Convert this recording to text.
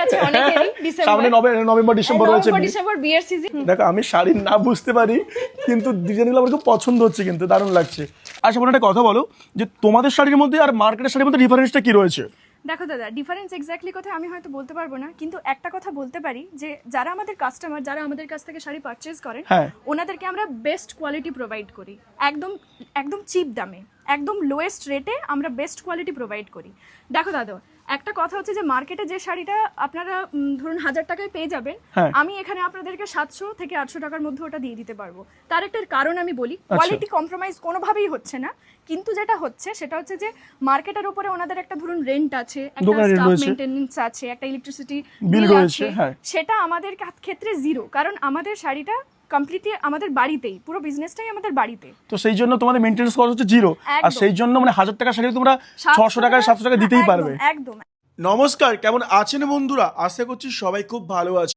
আছে অনেকেরই সামনে নভেম্বর ডিসেম্বর রয়েছে। ডিসেম্বর বিয়ের সিজন। দেখো আমি শাড়ি না বুঝতে পারি, কিন্তু ডিজাইনগুলো আমার খুব পছন্দ হচ্ছে, কিন্তু দারুণ লাগছে। আচ্ছা বোন, একটা কথা বলো যে তোমাদের শাড়ির মধ্যে আর মার্কেটের শাড়ির মধ্যে ডিফারেন্সটা কি রয়েছে? দেখো দাদা, ডিফারেন্স এক্স্যাক্টলি কোথায় আমি হয়তো বলতে পারবো না, কিন্তু একটা কথা বলতে পারি যে যারা আমাদের কাস্টমার, যারা আমাদের কাছ থেকে শাড়ি পারচেজ করেন, হ্যাঁ। ওনাদেরকে আমরা বেস্ট কোয়ালিটি প্রোভাইড করি, একদম একদম চিপ দামে, একদম লোয়েস্ট রেটে আমরা বেস্ট কোয়ালিটি প্রোভাইড করি। দেখো দাদা, একটা কথা হচ্ছে যে মার্কেটে যে শাড়িটা আপনারা ধরুন 1000 টাকায় পেয়ে যাবেন, হ্যাঁ। আমি এখানে আপনাদেরকে 700 থেকে 800 টাকার মধ্যে ওটা দিয়ে দিতে পারবো। তার একটা কারণ আমি বলি, কোয়ালিটি কম্প্রোমাইজ কোনোভাবেই হচ্ছে না, কিন্তু যেটা হচ্ছে সেটা হচ্ছে যে মার্কেটের উপরে ওনাদের একটা ধরুন রেন্ট আছে, একটা স্টাফ মেইনটেনেন্স আছে, একটা ইলেকট্রিসিটি বিল আছে, সেটা আমাদের ক্ষেত্রে জিরো, কারণ আমাদের শাড়িটা কমপ্লিটলি আমাদের বাড়িতেই, পুরো বিজনেসটাই আমাদের বাড়িতে, তো সেই জন্য তোমাদের মেইনটেনেন্স খরচ হচ্ছে জিরো, আর সেই জন্য মানে 1000 টাকা শাড়ি তোমরা 600 টাকা 700 টাকা দিতেই পারবে। একদম। নমস্কার, কেমন আছেন বন্ধুরা? আশা করছি সবাই খুব ভালো আছে।